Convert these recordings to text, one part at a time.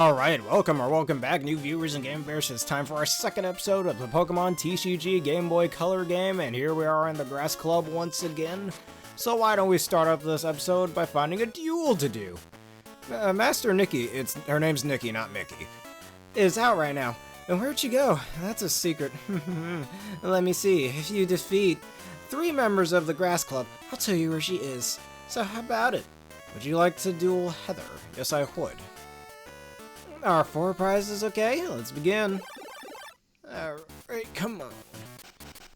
Alright, welcome back, new viewers and Game Bears. It's time for our second episode of the Pokemon TCG Game Boy Color game, and here we are in the Grass Club once again. So why don't we start off this episode by finding a duel to do? Master Nikki, her name's Nikki, not Mickey, is out right now. And where'd she go? That's a secret. Let me see. If you defeat 3 members of the Grass Club, I'll tell you where she is. So how about it? Would you like to duel Heather? Yes, I would. Our 4 prizes, okay? Let's begin. Alright, come on.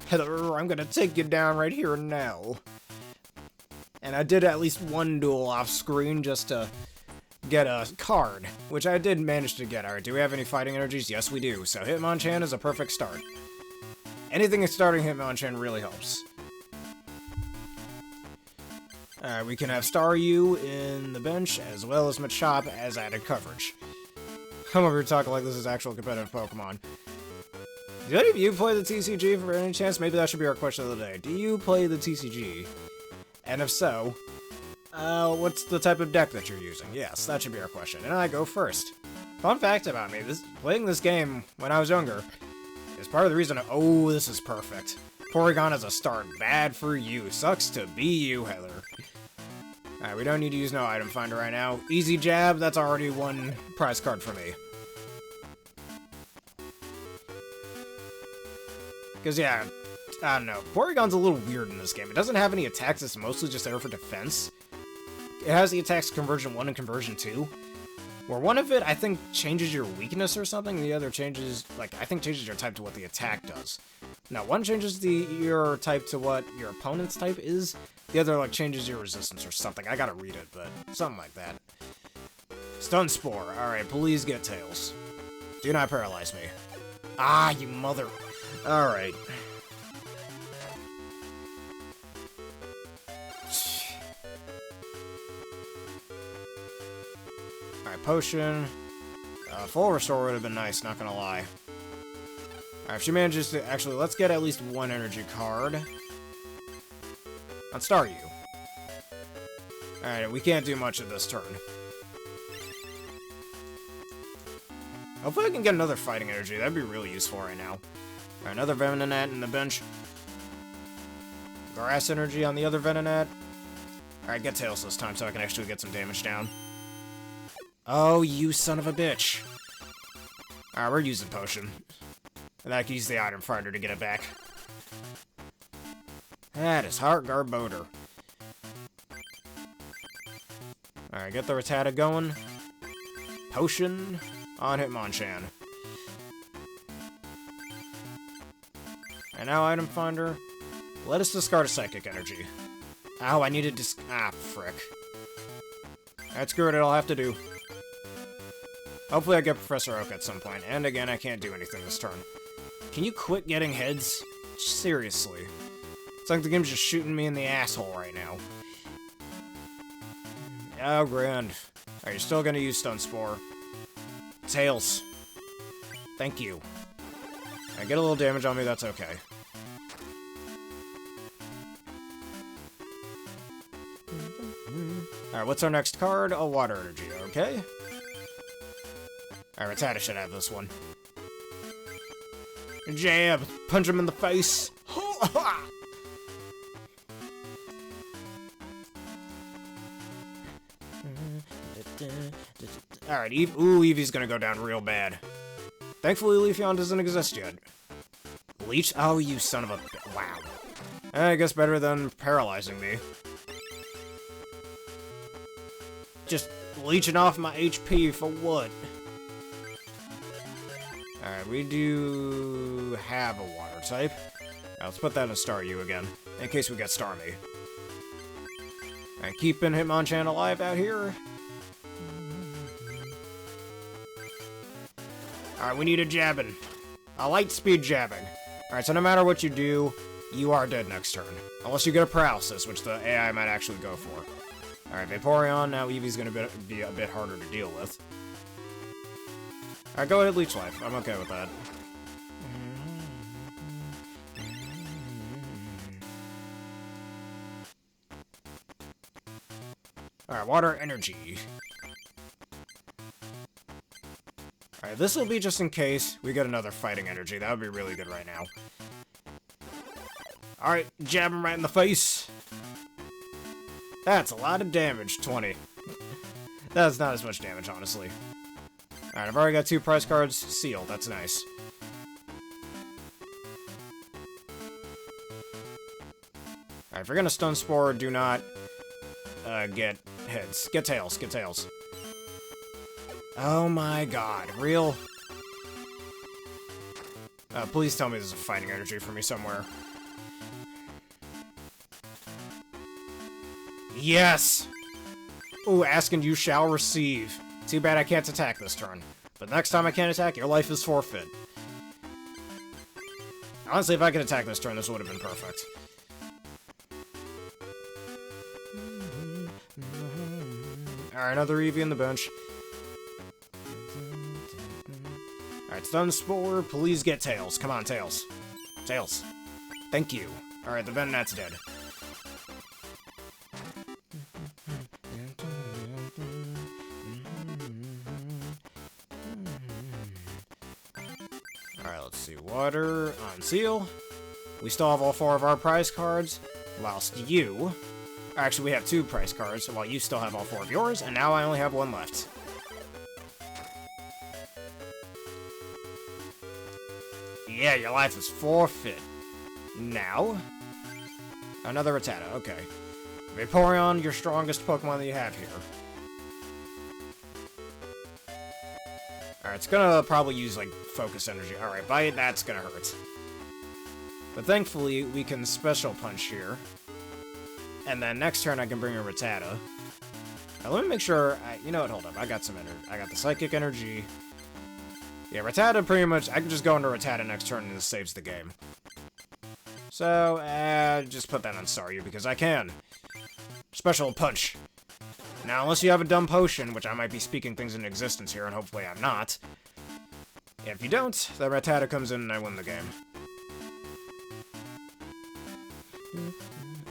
Heather, I'm gonna take you down right here and now. And I did at least one duel off screen just to get a card, which I did manage to get. Alright, do we have any fighting energies? Yes, we do. So Hitmonchan is a perfect start. Anything starting Hitmonchan really helps. Alright, we can have Staryu in the bench, as well as Machop as added coverage. I'm over here talking like this is actual competitive Pokemon. Do any of you play the TCG for any chance? Maybe that should be our question of the day. Do you play the TCG? And if so, what's the type of deck that you're using? Yes, that should be our question. And I go first. Fun fact about me, playing this game when I was younger is part of the reason oh, this is perfect. Porygon as a start. Bad for you. Sucks to be you, Heather. Alright, we don't need to use no item finder right now. Easy jab, that's already one prize card for me. Because, yeah, I don't know. Porygon's a little weird in this game. It doesn't have any attacks, it's mostly just there for defense. It has the attacks conversion 1 and conversion 2. Where one of it, I think, changes your weakness or something, the other changes, like, I think changes your type to what the attack does. Now, one changes your type to what your opponent's type is, the other, like, changes your resistance or something. I gotta read it, but something like that. Stun Spore. Alright, please get Tails. Do not paralyze me. Ah, you mother... Alright. Alright, potion. Full restore would have been nice, not gonna lie. Alright, if she manages to... Actually, let's get at least one energy card. On Staryu. Alright, we can't do much of this turn. Hopefully I can get another fighting energy. That'd be really useful right now. Alright, another Venonat in the bench. Grass energy on the other Venonat. Alright, get Tails this time so I can actually get some damage down. Oh, you son of a bitch. Alright, we're using potion. And I can use the item finder to get it back. That is Heart Guard Boater. Alright, get the Rattata going. Potion on Hitmonchan. And now item finder. Let us discard a psychic energy. Ow, I needed to ah, frick. Alright, screw it, it'll have to do. Hopefully I get Professor Oak at some point. And again, I can't do anything this turn. Can you quit getting heads? Seriously. It's like the game's just shooting me in the asshole right now. Oh, grand. Are you still gonna use Stun Spore? Tails. Thank you. I get a little damage on me, that's okay. Alright, what's our next card? A water energy, okay. Alright, Rattata should have this one. Jab! Punch him in the face! Alright, ooh, Eevee's gonna go down real bad. Thankfully, Leafeon doesn't exist yet. Leech? Oh, you son of a... Wow. I guess better than paralyzing me. Just leeching off my HP for what? Alright, we do have a water type. Now, let's put that in Staryu again, in case we get Starmie. Alright, keeping Hitmonchan alive out here. Alright, we need a jabbing. A light speed jabbing. Alright, so no matter what you do, you are dead next turn. Unless you get a paralysis, which the AI might actually go for. Alright, Vaporeon, now Eevee's gonna be a bit harder to deal with. Alright, go ahead, Leech Life. I'm okay with that. Alright, water energy. Alright, this will be just in case we get another fighting energy. That would be really good right now. Alright, jab him right in the face. That's a lot of damage, 20. That's not as much damage, honestly. Alright, I've already got 2 prize cards. Sealed, that's nice. Alright, if you're gonna Stun Spore, do not get heads. Get tails, get tails. Oh my god, real? Please tell me there's a fighting energy for me somewhere. Yes! Ooh, ask and you shall receive. Too bad I can't attack this turn. But next time I can't attack, your life is forfeit. Honestly, if I could attack this turn, this would have been perfect. Alright, another Eevee in the bench. Alright, Stun Spore, please get Tails. Come on, Tails. Tails. Thank you. Alright, the Venonat's dead. Alright, let's see. Water on Seal. We still have all 4 of our prize cards, whilst you... Actually, we have 2 prize cards, while you still have all 4 of yours, and now I only have 1 left. Yeah, your life is forfeit. Now? Another Rattata, okay. Vaporeon, your strongest Pokemon that you have here. Alright, it's gonna probably use, like, Focus Energy. Alright, Bite, that's gonna hurt. But thankfully, we can Special Punch here. And then next turn, I can bring a Rattata. Now, let me make sure... you know what, hold up. I got some energy. I got the Psychic Energy. Yeah, Rattata pretty much... I can just go into Rattata next turn and this saves the game. So, just put that on Staryu because I can. Special Punch. Now, unless you have a dumb potion, which I might be speaking things into existence here, and hopefully I'm not. If you don't, the Rattata comes in and I win the game.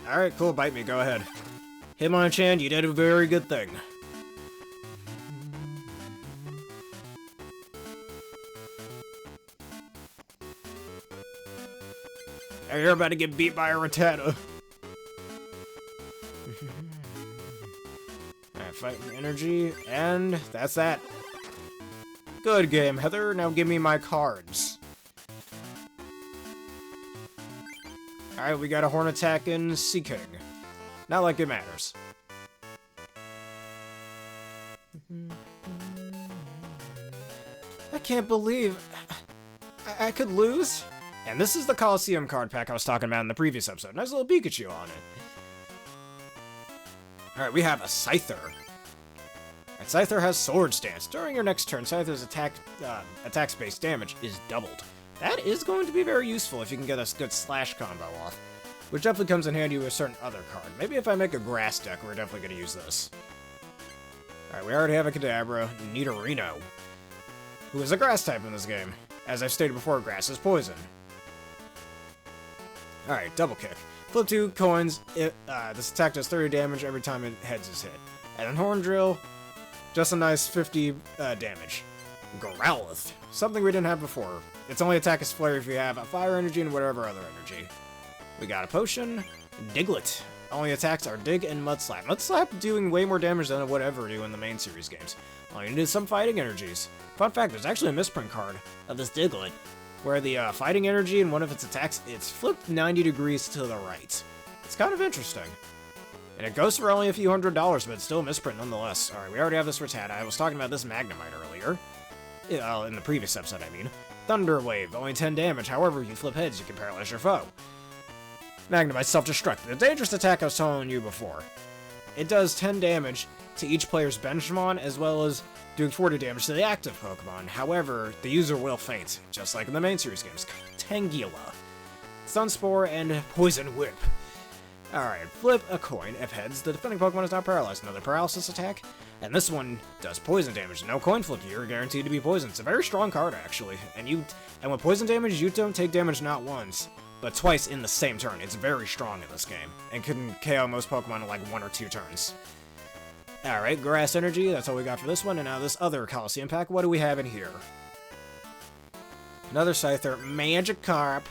Alright, cool, bite me, go ahead. Hitmonchan, you did a very good thing. Hey, you're about to get beat by a Rattata. Alright, fighting energy, and that's that. Good game, Heather. Now give me my cards. Alright, we got a Horn Attack and Seaking. Not like it matters. I can't believe... I could lose? And this is the Coliseum card pack I was talking about in the previous episode. Nice little Pikachu on it. Alright, we have a Scyther. And Scyther has Sword Stance. During your next turn, Scyther's attack space damage is doubled. That is going to be very useful if you can get a good slash combo off. Which definitely comes in handy with a certain other card. Maybe if I make a grass deck, we're definitely going to use this. Alright, we already have a Kadabra, Nidorino, who is a grass type in this game. As I've stated before, grass is poison. Alright, double kick. Flip 2 coins. This attack does 30 damage every time it heads is hit. And then Horn Drill, just a nice 50 damage. Growlithe, something we didn't have before. Its only attack is Flare if you have a Fire Energy and whatever other energy. We got a Potion. Diglett. Only attacks are Dig and Mud Slap. Mud Slap doing way more damage than it would ever do in the main series games. All you need is some fighting energies. Fun fact, there's actually a misprint card of this Diglett, where the fighting energy in one of its attacks, it's flipped 90 degrees to the right. It's kind of interesting. And it goes for only a few $100, but it's still a misprint nonetheless. Alright, we already have this Rattata. I was talking about this Magnemite earlier. In the previous episode, I mean. Thunder Wave, only 10 damage. However, if you flip heads, you can paralyze your foe. Magnemite Self-Destruct, the dangerous attack I was telling you before. It does 10 damage to each player's Benchmon, as well as doing 40 damage to the active Pokemon. However, the user will faint, just like in the main series games. Tangela. Stun Spore and Poison Whip. Alright, flip a coin. If heads, the defending Pokemon is not paralyzed. Another paralysis attack. And this one does poison damage. No coin flip, you're guaranteed to be poisoned. It's a very strong card, actually. And with poison damage, you don't take damage not once, but twice in the same turn. It's very strong in this game, and can KO most Pokemon in like 1 or 2 turns. Alright, Grass Energy, that's all we got for this one. And now this other Coliseum pack, what do we have in here? Another Scyther, Magikarp.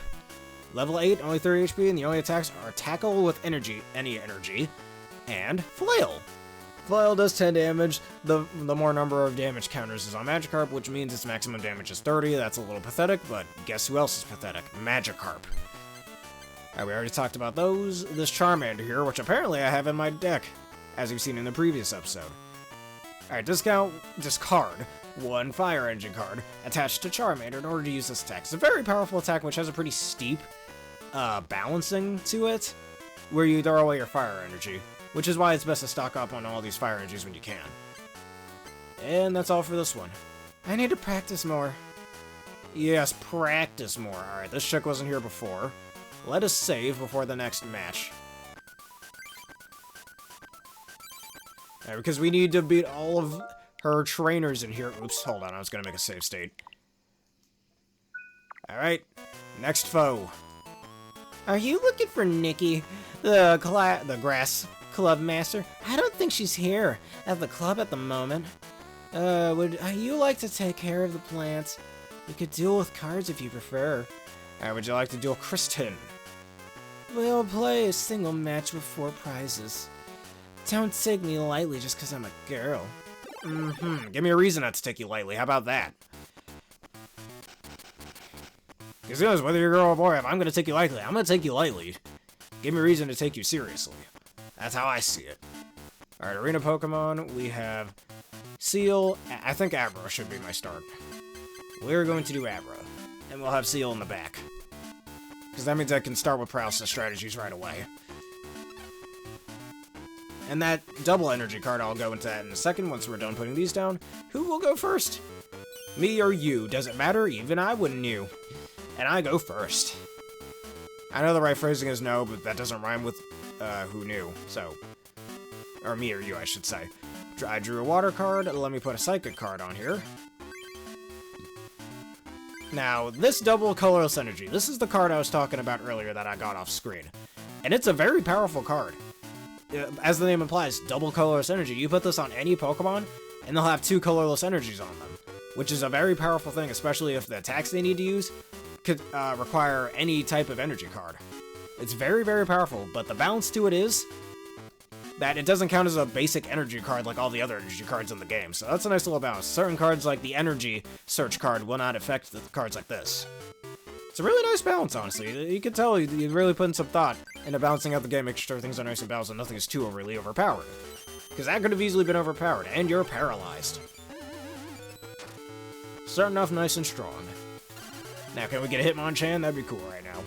Level 8, only 30 HP, and the only attacks are Tackle with energy, any energy, and Flail. Flail does 10 damage. The more number of damage counters is on Magikarp, which means its maximum damage is 30. That's a little pathetic, but guess who else is pathetic? Magikarp. Alright, we already talked about those. This Charmander here, which apparently I have in my deck, as you've seen in the previous episode. Alright, discard one Fire Engine card attached to Charmander in order to use this attack. It's a very powerful attack, which has a pretty steep balancing to it, where you throw away your Fire Energy, which is why it's best to stock up on all these Fire Energies when you can. And that's all for this one. I need to practice more. Yes, practice more. Alright, this chick wasn't here before. Let us save before the next match. Alright, because we need to beat all of her trainers in here. Oops, hold on, I was gonna make a save state. Alright, next foe. Are you looking for Nikki, the grass club master? I don't think she's here at the club at the moment. Would you like to take care of the plants? We could duel with cards if you prefer. Would you like to duel Kristen? We'll play a single match with 4 prizes. Don't take me lightly just because I'm a girl. Give me a reason not to take you lightly. How about that? Because you know, whether you're a girl or a boy, if I'm going to take you lightly, I'm going to take you lightly. Give me a reason to take you seriously. That's how I see it. Alright, Arena Pokemon, we have Seal. I think Abra should be my start. We're going to do Abra. And we'll have Seal in the back. Because that means I can start with paralysis strategies right away. And that double energy card, I'll go into that in a second once we're done putting these down. Who will go first? Me or you? Does it matter? Even I wouldn't knew. And I go first. I know the right phrasing is no, but that doesn't rhyme with who knew, so. Or me or you, I should say. I drew a water card. Let me put a psychic card on here. Now, this double colorless energy, this is the card I was talking about earlier that I got off screen. And it's a very powerful card. As the name implies, double colorless energy. You put this on any Pokemon, and they'll have 2 colorless energies on them. Which is a very powerful thing, especially if the attacks they need to use could require any type of energy card. It's very, very powerful, but the balance to it is that it doesn't count as a basic energy card like all the other energy cards in the game, so that's a nice little balance. Certain cards like the energy search card will not affect the cards like this. It's a really nice balance, honestly. You can tell you're really putting some thought into balancing out the game, making sure things are nice and balanced and nothing is too overly overpowered. Because that could have easily been overpowered, and you're paralyzed. Starting off nice and strong. Now, can we get a Hitmonchan? That'd be cool right now.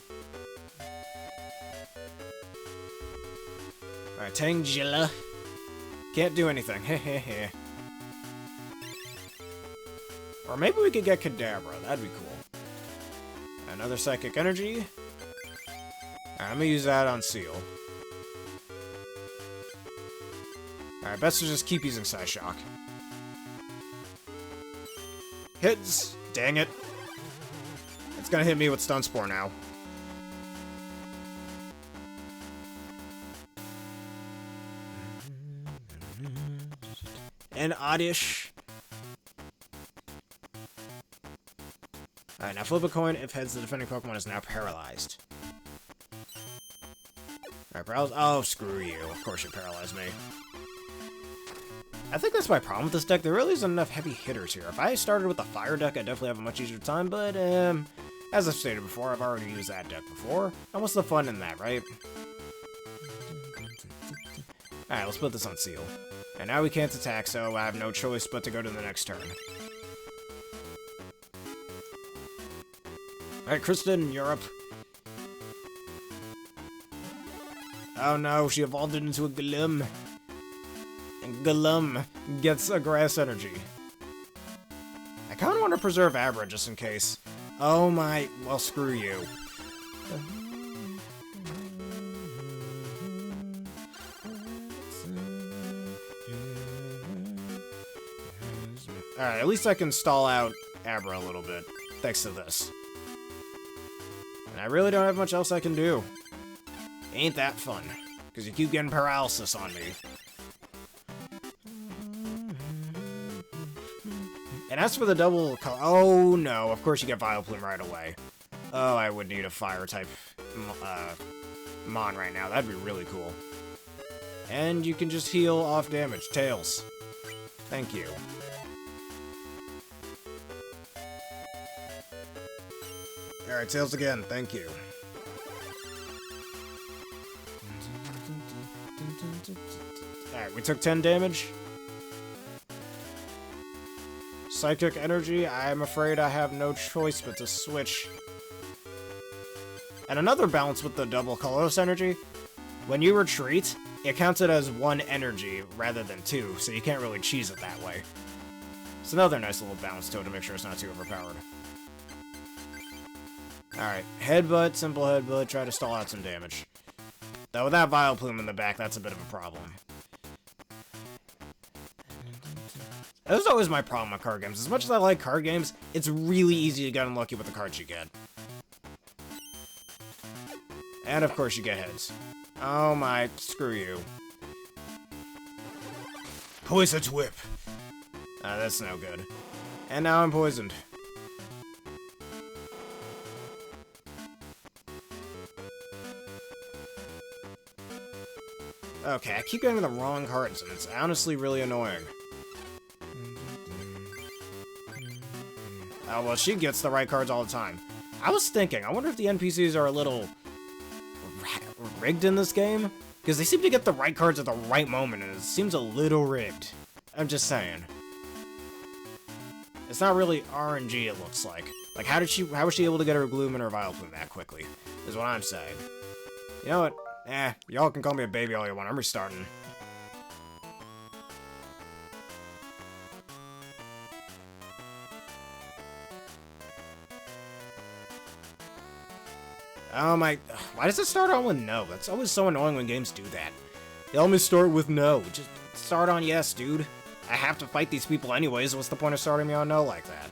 Alright, Tangela. Can't do anything. Hehehe. Or maybe we could get Kadabra. That'd be cool. Another Psychic Energy. Alright, I'm gonna use that on Seal. Alright, best to just keep using Psyshock. Hits! Dang it. It's gonna hit me with Stun Spore now. And Oddish. Alright, now flip a coin. If heads, the defending Pokemon is now paralyzed. Alright, paralyzed. Oh, screw you. Of course you paralyzed me. I think that's my problem with this deck. There really isn't enough heavy hitters here. If I started with a fire deck, I'd definitely have a much easier time, but, as I've stated before, I've already used that deck before. And what's the fun in that, right? Alright, let's put this on Seal. And now we can't attack, so I have no choice but to go to the next turn. Alright, Kristen, you're up. Oh no, she evolved it into a Glum. And Glum gets a grass energy. I kinda want to preserve Abra just in case. Oh my, well screw you. Alright, at least I can stall out Abra a little bit, thanks to this. And I really don't have much else I can do. Ain't that fun, because you keep getting paralysis on me. And as for the double color, oh no, of course you get Vileplume right away. Oh, I would need a fire type Mon right now. That'd be really cool. And you can just heal off damage. Tails. Thank you. Alright, Tails again. Thank you. Alright, we took 10 damage. Psychic Energy, I'm afraid I have no choice but to switch. And another balance with the double colorless energy, when you retreat, it counts it as 1 energy rather than 2, so you can't really cheese it that way. It's another nice little balance to it to make sure it's not too overpowered. Alright, Headbutt, simple Headbutt, try to stall out some damage. Though without Vileplume in the back, that's a bit of a problem. That was always my problem with card games. As much as I like card games, it's really easy to get unlucky with the cards you get. And of course you get heads. Oh my, screw you. Poisoned Whip! That's no good. And now I'm poisoned. Okay, I keep getting the wrong cards, and it's honestly really annoying. Oh, well, she gets the right cards all the time. I was thinking, I wonder if the NPCs are a little rigged in this game? Because they seem to get the right cards at the right moment, and it seems a little rigged. I'm just saying. It's not really RNG, it looks like. Like, how was she able to get her Gloom and her Vileplume that quickly? Is what I'm saying. You know what? Y'all can call me a baby all you want. I'm restarting. Oh my... Why does it start on with no? That's always so annoying when games do that. They always start with no. Just start on yes, dude. I have to fight these people anyways. What's the point of starting me on no like that?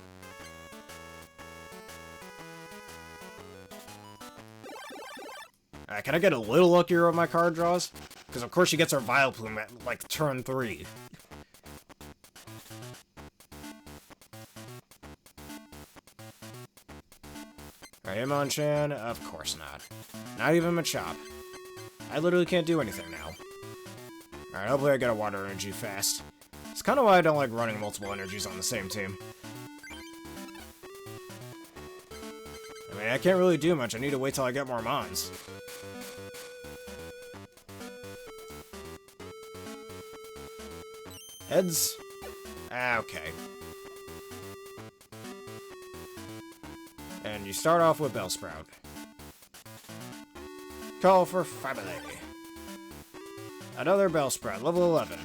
Alright, can I get a little luckier with my card draws? Because of course she gets her Vileplume at, like, turn 3. Alright, Hitmonchan? Of course not. Not even Machop. I literally can't do anything now. Alright, hopefully I get a Water Energy fast. It's kind of why I don't like running multiple energies on the same team. I mean, I can't really do much. I need to wait till I get more Mons. Heads? Okay. And you start off with Bellsprout. Call for family. Another Bellsprout, level 11.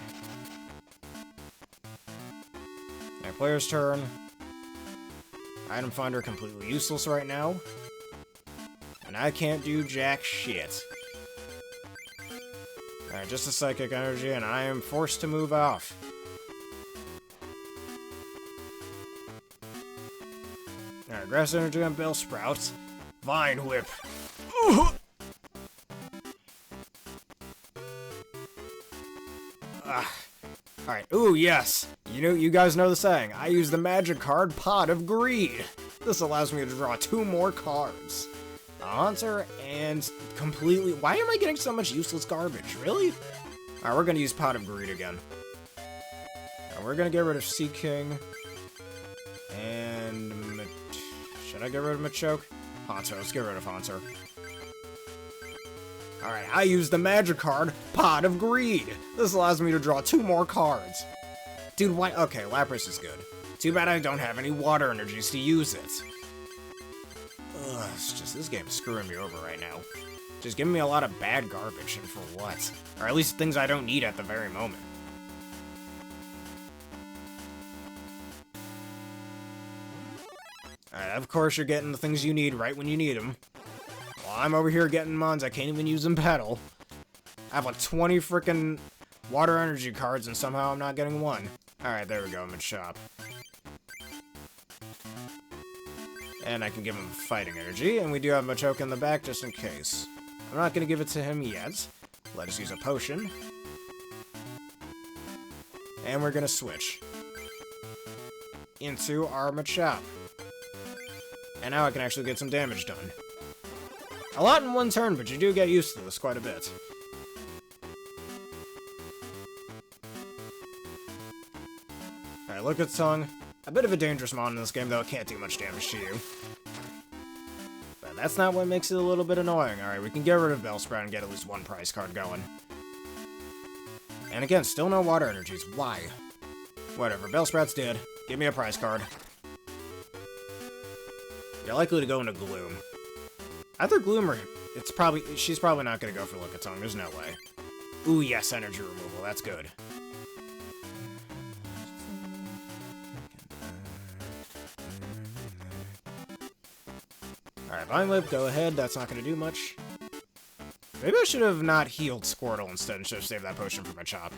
My player's turn. Item Finder completely useless right now. And I can't do jack shit. Alright, just a Psychic Energy, and I am forced to move off. Alright, Grass Energy on Bellsprout. Vine Whip. Alright, ooh, yes. You guys know the saying. I use the magic card, Pot of Greed. This allows me to draw 2 more cards. A Haunter and completely... Why am I getting so much useless garbage? Really? Alright, we're gonna use Pot of Greed again. Alright, we're gonna get rid of Sea King. And... Should I get rid of Machoke? Haunter, let's get rid of Haunter. Alright, I use the magic card, Pot of Greed. This allows me to draw 2 more cards. Dude, why? Okay, Lapras is good. Too bad I don't have any water energies to use it. Ugh, it's just, this game is screwing me over right now. Just giving me a lot of bad garbage, and for what? Or at least things I don't need at the very moment. Alright, of course you're getting the things you need right when you need them. While I'm over here getting Mons, I can't even use them Petal. I have like 20 freaking water energy cards, and somehow I'm not getting one. Alright, there we go, I'm in shop. And I can give him Fighting Energy, and we do have Machoke in the back just in case. I'm not going to give it to him yet. Let us use a potion. And we're going to switch. into our Machop. And now I can actually get some damage done. A lot in one turn, but you do get used to this quite a bit. Alright, look at Tongue. A bit of a dangerous mon in this game, though it can't do much damage to you. But that's not what makes it a little bit annoying. Alright, we can get rid of Bellsprout and get at least one prize card going. And again, still no water energies. Why? Whatever, Bellsprout's dead. Give me a prize card. You're likely to go into Gloom. Either Gloom or... she's probably not going to go for Lickitung. There's no way. Ooh, yes, energy removal. That's good. Alright, Vine Whip, go ahead. That's not going to do much. Maybe I should have not healed Squirtle instead and should have saved that potion for my Chop.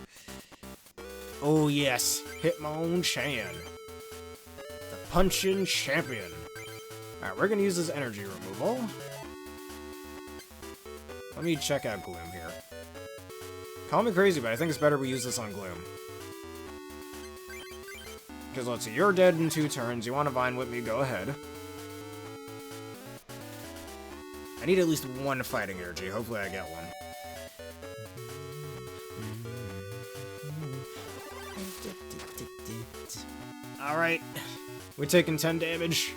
Oh, yes. Hitmonchan. The Punchin' Champion. Alright, we're going to use this energy removal. Let me check out Gloom here. Call me crazy, but I think it's better we use this on Gloom. Because let's see, you're dead in 2 turns. You want to Vine Whip me, go ahead. I need at least 1 fighting energy. Hopefully I get one. Alright. We're taking 10 damage.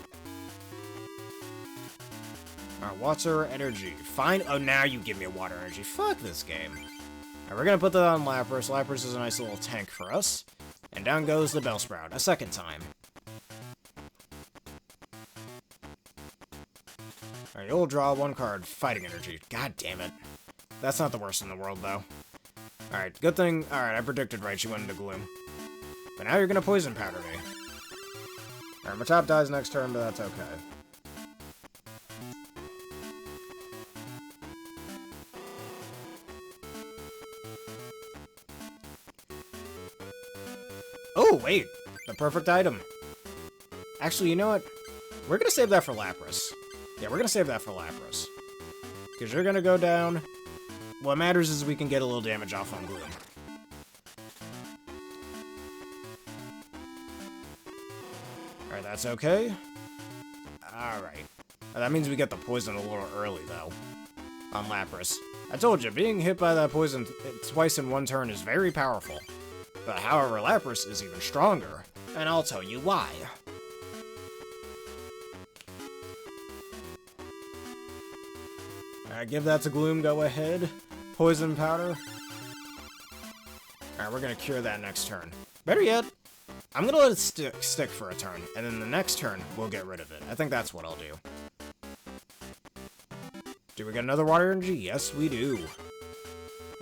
Alright, water energy. Fine. Oh, now you give me a water energy. Fuck this game. Alright, we're gonna put that on Lapras. Lapras is a nice little tank for us. And down goes the Bellsprout. A second time. Alright, you'll draw 1 card. Fighting energy. God damn it. That's not the worst in the world, though. Alright, good thing... Alright, I predicted right. She went into Gloom. But now you're gonna Poison Powder me. Alright, my Machop dies next turn, but that's okay. Oh, wait! The perfect item. Actually, you know what? We're gonna save that for Lapras. Yeah, we're gonna save that for Lapras. Because you're gonna go down. What matters is we can get a little damage off on Gloom. Alright, that's okay. Alright. That means we get the poison a little early, though. On Lapras. I told you, being hit by that poison twice in 1 turn is very powerful. But however, Lapras is even stronger. And I'll tell you why. Alright, give that to Gloom, go ahead. Poison Powder. Alright, we're gonna cure that next turn. Better yet, I'm gonna let it stick for a turn, and then the next turn, we'll get rid of it. I think that's what I'll do. Do we get another water energy? Yes, we do.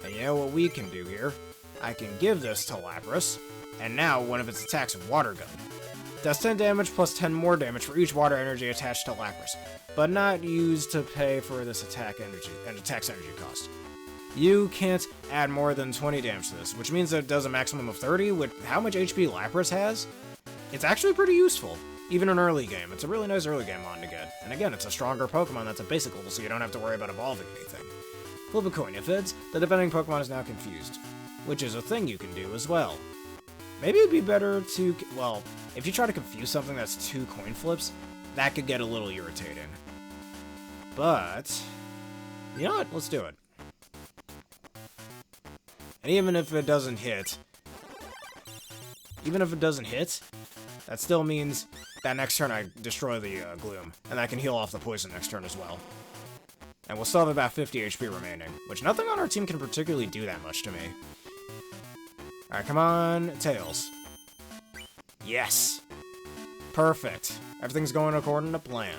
And you know what we can do here? I can give this to Lapras, and now one of its attacks is Water Gun. Does 10 damage plus 10 more damage for each water energy attached to Lapras, but not used to pay for this attack's energy cost. You can't add more than 20 damage to this, which means that it does a maximum of 30. With how much HP Lapras has, it's actually pretty useful, even in early game. It's a really nice early game mon to get. And again, it's a stronger Pokemon that's a basic level, so you don't have to worry about evolving anything. Flip a coin. If it's, the defending Pokemon is now confused, which is a thing you can do as well. Maybe it'd be better to, well, if you try to confuse something that's 2 coin flips, that could get a little irritating. But, you know what? Let's do it. And even if it doesn't hit, that still means that next turn I destroy the Gloom, and I can heal off the poison next turn as well. And we'll still have about 50 HP remaining, which nothing on our team can particularly do that much to me. Alright, come on, Tails. Yes! Perfect. Everything's going according to plan.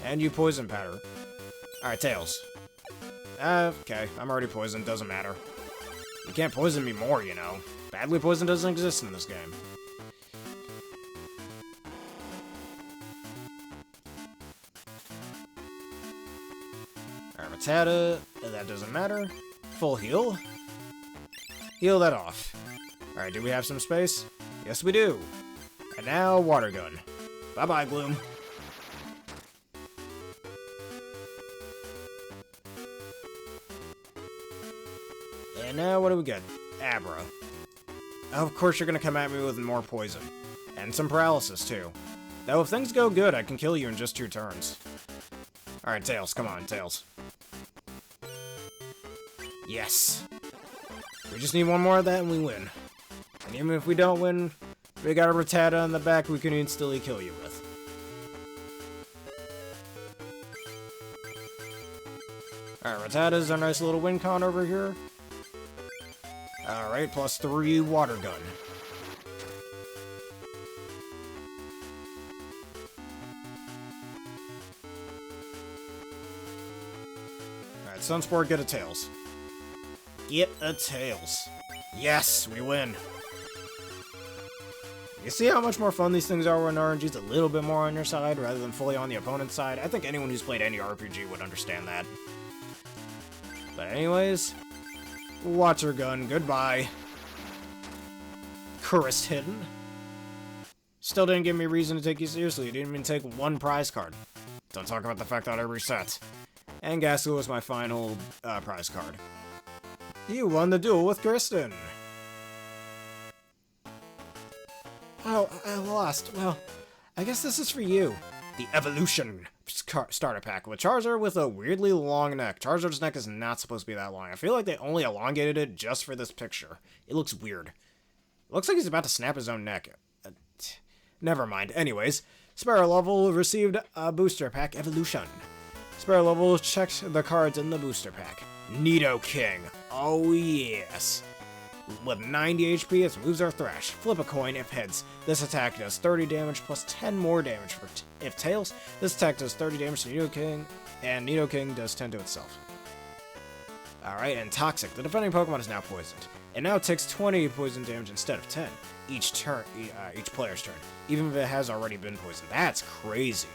And you Poison Powder. Alright, Tails. Okay, I'm already poisoned, doesn't matter. You can't poison me more, you know. Badly poison doesn't exist in this game. Alright, Rattata, that doesn't matter. Full heal. Heal that off. Alright, do we have some space? Yes, we do. And now, Water Gun. Bye-bye, Gloom. And now, what do we get? Abra. Of course you're gonna come at me with more poison. And some paralysis, too. Though if things go good, I can kill you in just 2 turns. Alright, Tails, come on, Tails. Yes! We just need one more of that and we win. And even if we don't win, we got a Rattata in the back we can instantly kill you with. Alright, Rattata's our nice little win con over here. Alright, +3 water gun. Alright, Sunsport, get a Tails. Get a Tails. Yes, we win. You see how much more fun these things are when RNG's a little bit more on your side rather than fully on the opponent's side? I think anyone who's played any RPG would understand that. But anyways, Water Gun, goodbye. Curse hidden. Still didn't give me a reason to take you seriously. You didn't even take 1 prize card. Don't talk about the fact that I reset. And Ghastly was my final prize card. You won the duel with Kristen. Oh, I lost. Well, I guess this is for you. The Evolution starter pack with Charizard with a weirdly long neck. Charizard's neck is not supposed to be that long. I feel like they only elongated it just for this picture. It looks weird. It looks like he's about to snap his own neck. Never mind. Anyways, Sparrow Level received a booster pack Evolution. Sparrow Level checked the cards in the booster pack. Nidoking. Oh yes. With 90 HP, its moves are Thrash. Flip a coin if heads. This attack does 30 damage plus 10 more damage for if tails. This attack does 30 damage to Nidoking, and Nidoking does 10 to itself. Alright, and Toxic. The defending Pokemon is now poisoned. It now takes 20 poison damage instead of 10 each player's turn, even if it has already been poisoned. That's crazy.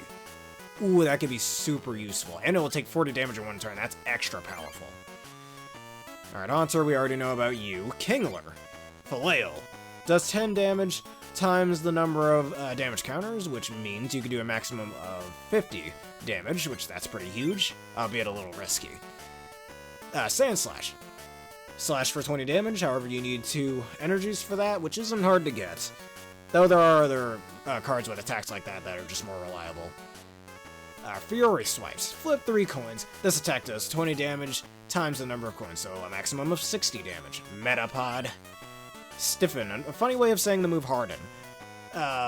Ooh, that could be super useful. And it will take 40 damage in 1 turn. That's extra powerful. Alright, Haunter, we already know about you. Kingler. Flail. Does 10 damage times the number of damage counters, which means you can do a maximum of 50 damage, which that's pretty huge, albeit a little risky. Sand Slash. Slash for 20 damage, however you need 2 energies for that, which isn't hard to get. Though there are other cards with attacks like that that are just more reliable. Fury Swipes. Flip 3 coins. This attack does 20 damage times the number of coins, so a maximum of 60 damage. Metapod. Stiffen. A funny way of saying the move Harden.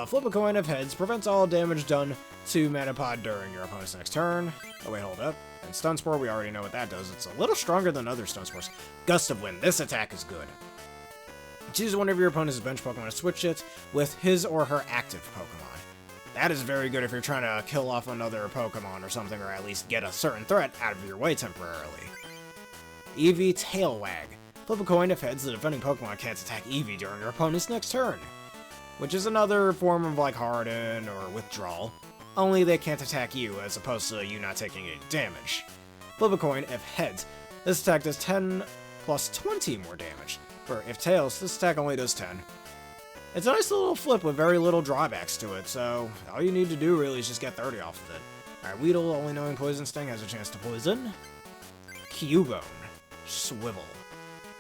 Flip a coin of heads. Prevents all damage done to Metapod during your opponent's next turn. Oh wait, hold up. And Stun Spore, we already know what that does. It's a little stronger than other Stun Spores. Gust of Wind. This attack is good. Choose one of your opponent's bench Pokemon to switch it with his or her active Pokemon. That is very good if you're trying to kill off another Pokemon or something, or at least get a certain threat out of your way temporarily. Eevee Tail Wag. Flip a coin if heads, the defending Pokemon can't attack Eevee during your opponent's next turn. Which is another form of like Harden or Withdrawal. Only they can't attack you, as opposed to you not taking any damage. Flip a coin if heads. This attack does 10 plus 20 more damage. For if tails, this attack only does 10. It's a nice little flip with very little drawbacks to it, so all you need to do really is just get 30 off of it. Alright, Weedle, only knowing Poison Sting, has a chance to poison. Cubone. Swivel.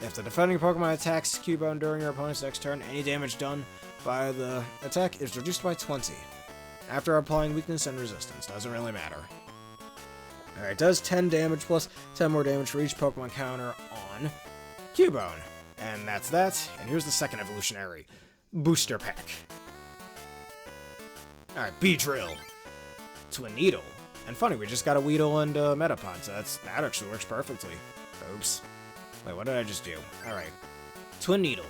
If the defending Pokemon attacks Cubone during your opponent's next turn, any damage done by the attack is reduced by 20. After applying weakness and resistance, doesn't really matter. Alright, does 10 damage plus 10 more damage for each Pokemon counter on Cubone. And that's that, and here's the second evolutionary. Booster Pack. Alright, Beedrill. Twinneedle. And funny, we just got a Weedle and Metapod, so that actually works perfectly. Oops. Wait, what did I just do? Alright. Twinneedle.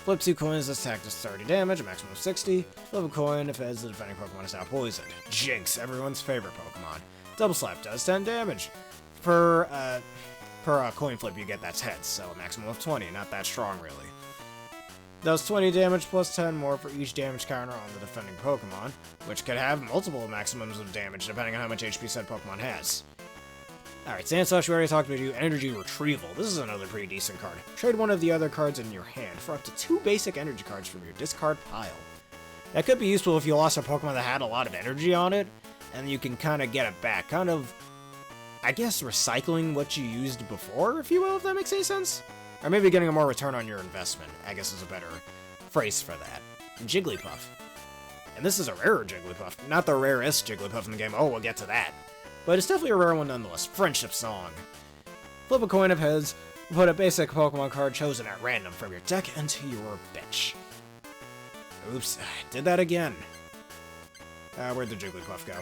Flip 2 coins, this attack does 30 damage, a maximum of 60. Flip a coin if heads, the defending Pokemon is now poisoned. Jinx, everyone's favorite Pokemon. Double Slap does 10 damage. Per coin flip you get that's heads, so a maximum of 20, not that strong really. Does 20 damage plus 10 more for each damage counter on the defending Pokemon, which could have multiple maximums of damage depending on how much HP said Pokemon has. Alright, Sandslash, we already talked about you. Energy Retrieval. This is another pretty decent card. Trade one of the other cards in your hand for up to 2 basic energy cards from your discard pile. That could be useful if you lost a Pokemon that had a lot of energy on it, and you can kind of get it back. Kind of, I guess, recycling what you used before, if you will, if that makes any sense? Or maybe getting a more return on your investment, I guess is a better phrase for that. Jigglypuff. And this is a rarer Jigglypuff. Not the rarest Jigglypuff in the game. Oh, we'll get to that. But it's definitely a rare one nonetheless. Friendship Song. Flip a coin of heads. Put a basic Pokemon card chosen at random from your deck into your bench. Oops, I did that again. Where'd the Jigglypuff go?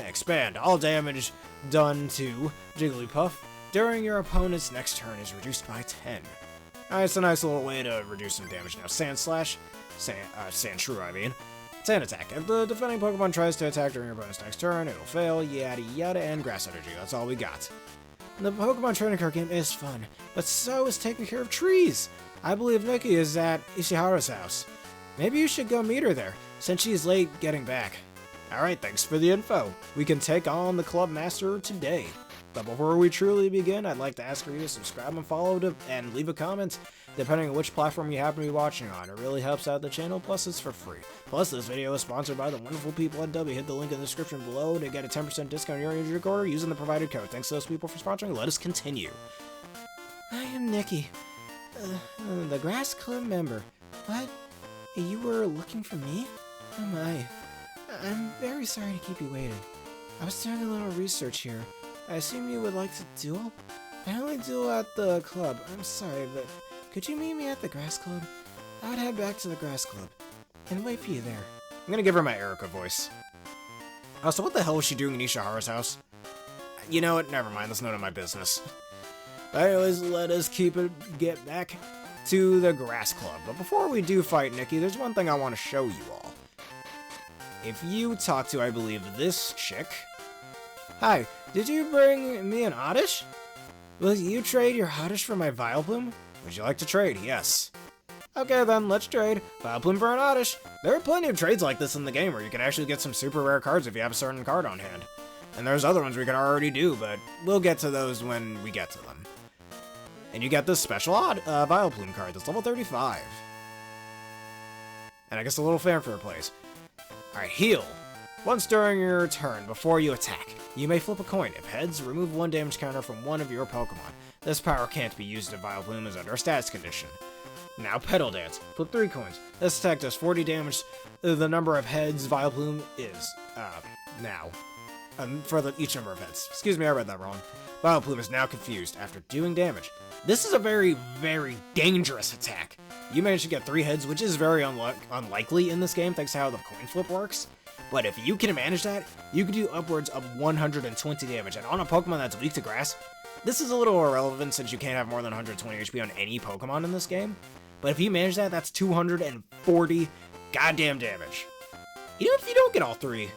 Expand. All damage done to Jigglypuff during your opponent's next turn is reduced by 10. It's a nice little way to reduce some damage now. Sand Shrew, I mean. Sand Attack. If the defending Pokemon tries to attack during your opponent's next turn, it'll fail, yada yada, and Grass Energy. That's all we got. The Pokemon trading card game is fun, but so is taking care of trees. I believe Nikki is at Ishiharu's house. Maybe you should go meet her there, since she's late getting back. Alright, thanks for the info. We can take on the Club Master today. But before we truly begin, I'd like to ask for you to subscribe and follow and leave a comment, depending on which platform you happen to be watching on. It really helps out the channel, plus it's for free. Plus, this video is sponsored by the wonderful people at W. Hit the link in the description below to get a 10% discount on your energy order using the provided code. Thanks to those people for sponsoring. Let us continue. I am Nikki, the Grass Club member. What? You were looking for me? Oh my. I'm very sorry to keep you waiting. I was doing a little research here. I assume you would like to duel? I only duel at the club. I'm sorry, but could you meet me at the Grass Club? I would head back to the Grass Club and wait for you there. I'm gonna give her my Erica voice. So what the hell was she doing in Ishiharu's house? You know what? Never mind. That's none of my business. But anyways, let us get back to the Grass Club. But before we do fight Nikki, there's one thing I want to show you all. If you talk to, I believe, this chick... Hi, did you bring me an Oddish? Will you trade your Oddish for my Vileplume? Would you like to trade? Yes. Okay then, let's trade. Vileplume for an Oddish. There are plenty of trades like this in the game where you can actually get some super rare cards if you have a certain card on hand. And there's other ones we could already do, but we'll get to those when we get to them. And you get this special Vileplume card that's level 35. And I guess a little fanfare plays. Alright, heal. Once during your turn, before you attack, you may flip a coin. If heads, remove one damage counter from one of your Pokemon. This power can't be used if Vileplume is under a status condition. Now Petal Dance. Flip 3 coins. This attack does 40 damage. The number of heads Vileplume is, now. For each number of heads. Excuse me, I read that wrong. Vileplume is now confused after doing damage. This is a very, very dangerous attack. You managed to get 3 heads, which is very unlikely in this game, thanks to how the coin flip works. But if you can manage that, you can do upwards of 120 damage. And on a Pokemon that's weak to grass, this is a little irrelevant since you can't have more than 120 HP on any Pokemon in this game. But if you manage that, that's 240 goddamn damage. Even if you don't get all 3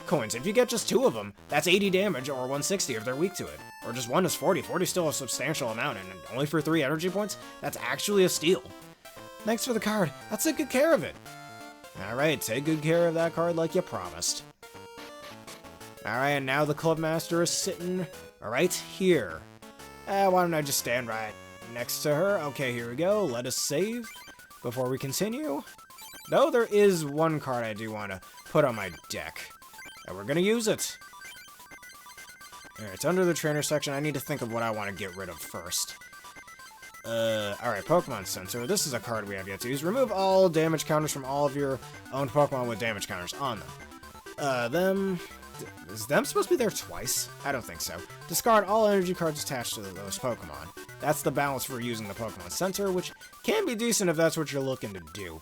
coins, if you get just 2 of them, that's 80 damage or 160 if they're weak to it. Or just 1 is 40. 40 is still a substantial amount, and only for 3 energy points, that's actually a steal. Thanks for the card. Let's take good care of it. Alright, take good care of that card like you promised. Alright, and now the Club Master is sitting right here. Why don't I just stand right next to her? Okay, here we go. Let us save before we continue. Though there is one card I do want to put on my deck. And we're going to use it. Alright, it's under the trainer section. I need to think of what I want to get rid of first. Alright, Pokemon Center. This is a card we have yet to use. Remove all damage counters from all of your own Pokemon with damage counters on them. Is them supposed to be there twice? I don't think so. Discard all energy cards attached to those Pokemon. That's the balance for using the Pokemon Center, which can be decent if that's what you're looking to do.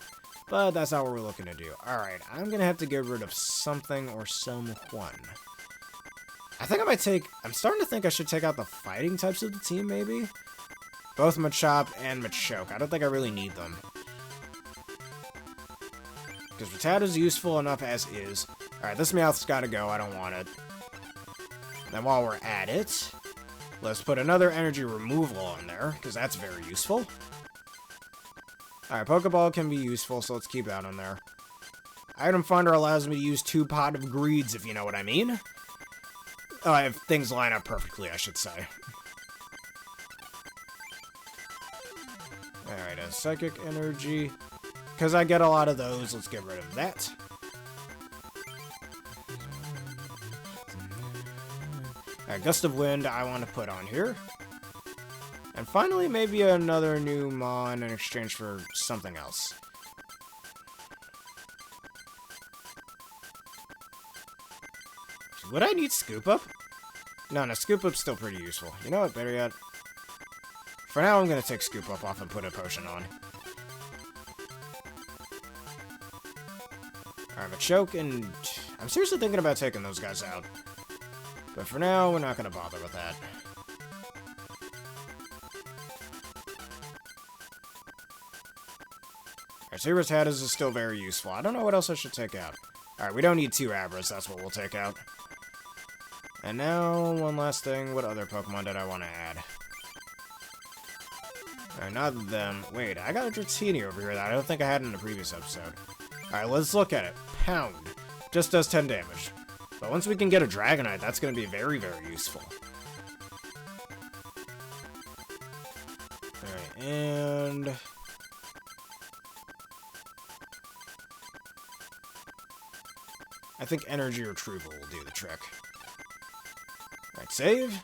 But that's not what we're looking to do. Alright, I'm gonna have to get rid of something or someone. I think I might I'm starting to think I should take out the fighting types of the team, maybe? Both Machop and Machoke. I don't think I really need them. Because Rattata is useful enough as is. Alright, this Meowth's gotta go. I don't want it. Then while we're at it, let's put another energy removal on there, because that's very useful. Alright, Pokeball can be useful, so let's keep that on there. Item Finder allows me to use 2 Pot of Greeds, if you know what I mean. If things line up perfectly, I should say. Alright, a Psychic Energy. Because I get a lot of those, let's get rid of that. Alright, Gust of Wind I want to put on here. And finally, maybe another new Mon in exchange for something else. Would I need Scoop Up? No, Scoop Up's still pretty useful. You know what, better yet? For now, I'm gonna take Scoop Up off and put a potion on. Alright, but Choke and... I'm seriously thinking about taking those guys out. But for now, we're not gonna bother with that. Alright, Zebra's Hatters is still very useful. I don't know what else I should take out. Alright, we don't need 2 Abras, that's what we'll take out. And now, one last thing. What other Pokemon did I want to add? Alright, not them. Wait, I got a Dratini over here that I don't think I had in the previous episode. Alright, let's look at it. Pound. Just does 10 damage. But once we can get a Dragonite, that's going to be very, very useful. Alright, and... I think Energy Retrieval will do the trick. Alright, save.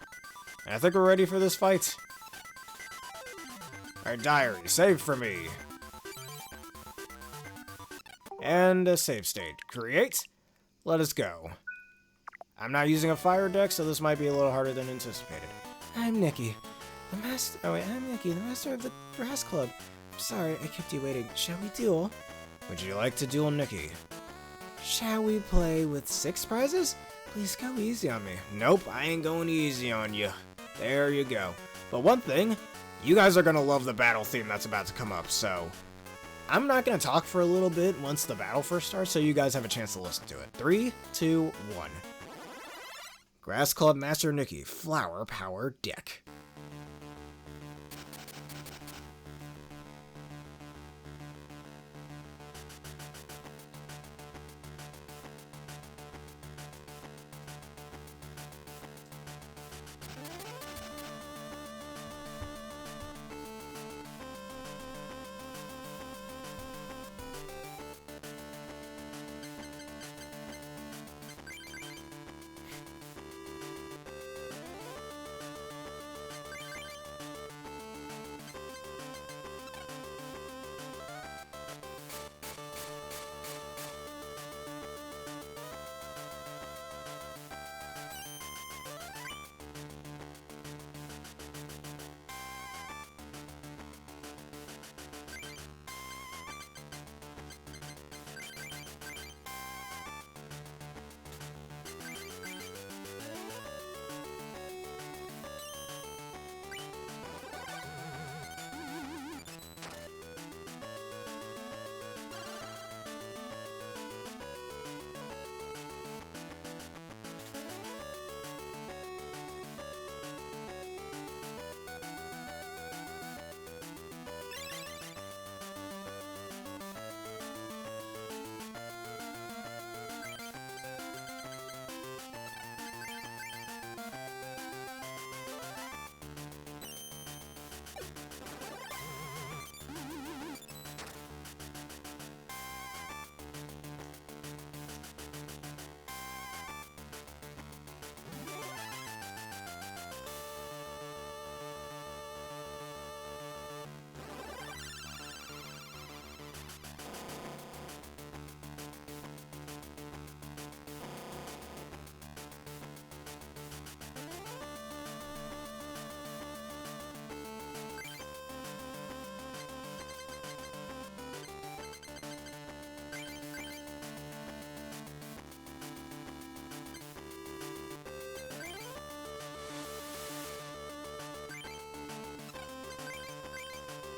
And I think we're ready for this fight. Alright, Diary, save for me. And a save state. Create. Let us go. I'm not using a fire deck, so this might be a little harder than anticipated. I'm Nikki. I'm Nikki, the master of the Grass Club. I'm sorry, I kept you waiting. Shall we duel? Would you like to duel Nikki? Shall we play with 6 prizes? Please go easy on me. Nope, I ain't going easy on you. There you go. But one thing, you guys are gonna love the battle theme that's about to come up, so... I'm not gonna talk for a little bit once the battle first starts, so you guys have a chance to listen to it. 3, 2, 1. Grass Club Master Nikki, Flower Power Deck.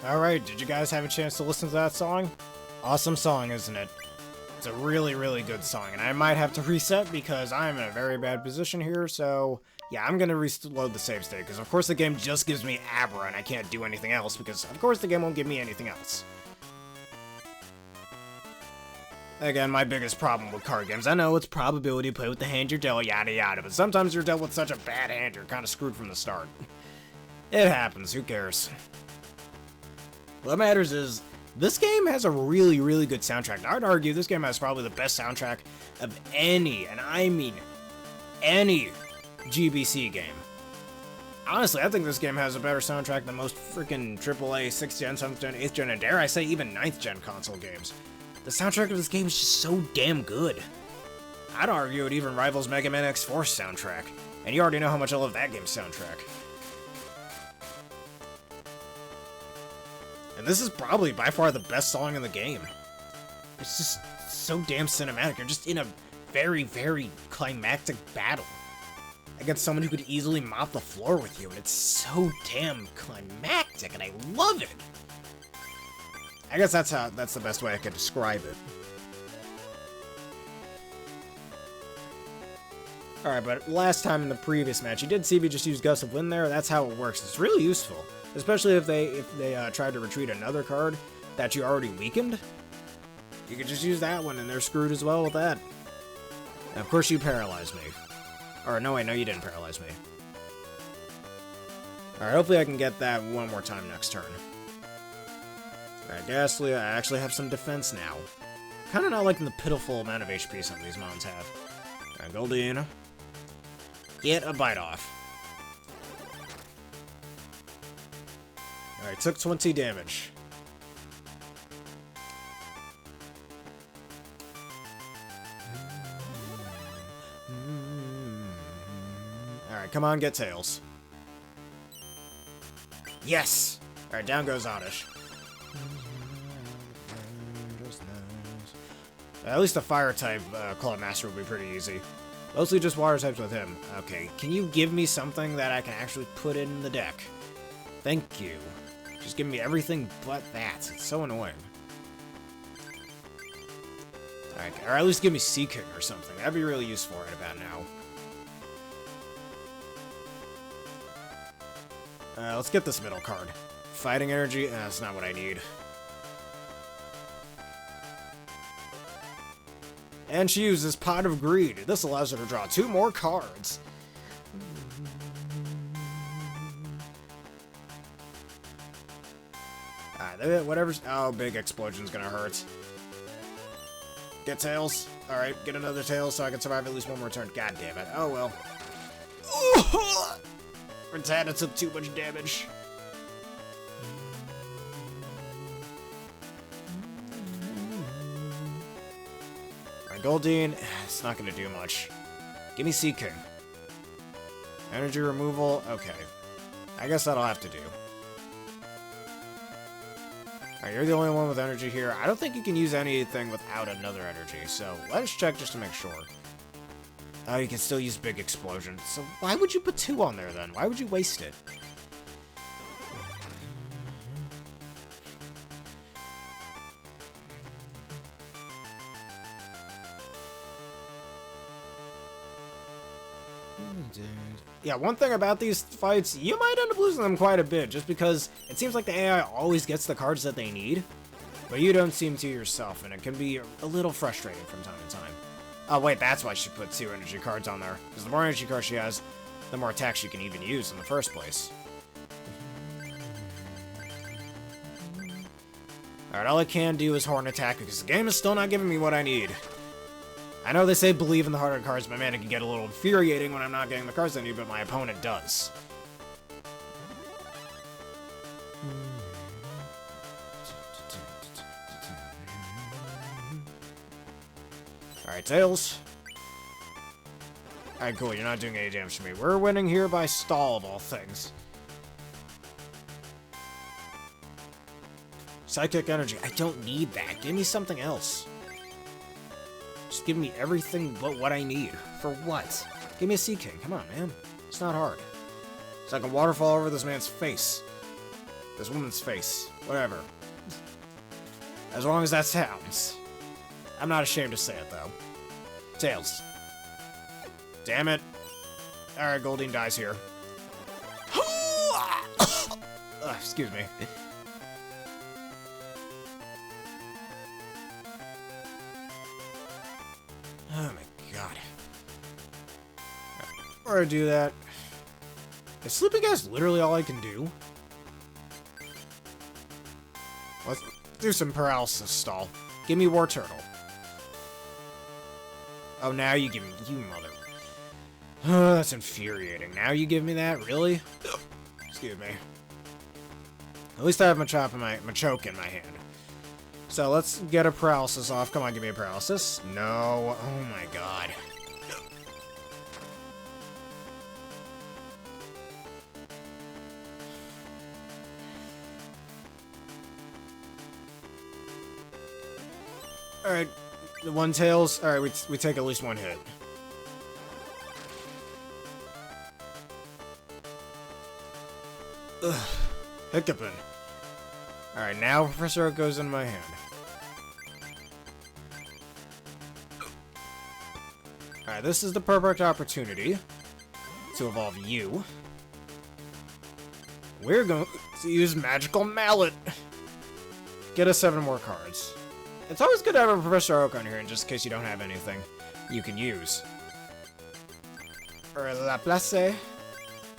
Alright, did you guys have a chance to listen to that song? Awesome song, isn't it? It's a really, really good song, and I might have to reset because I'm in a very bad position here, so... Yeah, I'm gonna reload the save state, because of course the game just gives me Abra, and I can't do anything else, because of course the game won't give me anything else. Again, my biggest problem with card games, I know it's probability, play with the hand you're dealt, yada yada, but sometimes you're dealt with such a bad hand, you're kinda screwed from the start. It happens, who cares? What matters is, this game has a really, really good soundtrack. I'd argue this game has probably the best soundtrack of any, and I mean any, GBC game. Honestly, I think this game has a better soundtrack than most freaking AAA 6th gen, 7th gen, 8th gen, and dare I say even 9th gen console games. The soundtrack of this game is just so damn good. I'd argue it even rivals Mega Man X4 soundtrack. And you already know how much I love that game's soundtrack. And this is probably by far the best song in the game. It's just so damn cinematic. You're just in a very, very climactic battle against someone who could easily mop the floor with you, and it's so damn climactic, and I love it. I guess that's the best way I could describe it. Alright, but last time in the previous match, you did see me just use Gust of Wind there. That's how it works. It's really useful, especially if they tried to retreat another card that you already weakened. You could just use that one, and they're screwed as well with that. And of course, you paralyzed me. Or, no, wait, no, you didn't paralyze me. Alright, hopefully I can get that one more time next turn. Alright, Ghastly, I actually have some defense now. Kinda not liking the pitiful amount of HP some of these mons have. Alright, Goldeen. Get a bite off. Alright, took 20 damage. Alright, come on, get Tails. Yes! Alright, down goes Oddish. At least the Fire-type Claw Master will be pretty easy. Mostly just Water types with him. Okay, can you give me something that I can actually put in the deck? Thank you. Just give me everything but that. It's so annoying. Alright, or at least give me Sea King or something. That'd be really useful right about now. Let's get this middle card. Fighting Energy? That's not what I need. And she uses Pot of Greed. This allows her to draw 2 more cards. Whatever's... Oh, big explosion's gonna hurt. Get Tails. Alright, get another Tails so I can survive at least one more turn. God damn it. Oh, well. Rattata took too much damage. Alright, Goldeen. It's not gonna do much. Give me Sea King. Energy removal. Okay. I guess that'll have to do. Alright, you're the only one with energy here. I don't think you can use anything without another energy, so let's check just to make sure. Oh, you can still use Big Explosion. So why would you put 2 on there, then? Why would you waste it? Yeah, one thing about these fights, you might end up losing them quite a bit, just because it seems like the AI always gets the cards that they need, but you don't seem to yourself, and it can be a little frustrating from time to time. Oh wait, that's why she put 2 energy cards on there, because the more energy cards she has, the more attacks she can even use in the first place. Alright, all I can do is Horn Attack, because the game is still not giving me what I need. I know they say believe in the harder cards, but man, it can get a little infuriating when I'm not getting the cards I need, but my opponent does. Alright, Tails. Alright, cool, you're not doing any damage to me. We're winning here by stall, of all things. Psychic Energy. I don't need that. Give me something else. Just give me everything but what I need. For what? Give me a Sea King. Come on, man. It's not hard. So I can waterfall over this man's face. This woman's face. Whatever. As long as that sounds. I'm not ashamed to say it, though. Tails. Damn it. Alright, Goldeen dies here. Excuse me. Oh my god. Before I do that, is Sleeping Gas literally all I can do? Let's do some paralysis stall. Give me War Turtle. Oh, now you give me... You mother... Oh, that's infuriating. Now you give me that? Really? Excuse me. At least I have Machoke in my hand. So let's get a paralysis off. Come on, give me a paralysis. No. Oh my god. Alright, the one tails. Alright, we take at least one hit. Ugh. Hiccuping. Alright, now Professor Oak goes in my hand. Alright, this is the perfect opportunity to evolve you. We're going to use Magical Mallet. Get us 7 more cards. It's always good to have a Professor Oak on here, just in case you don't have anything you can use. Or Laplace.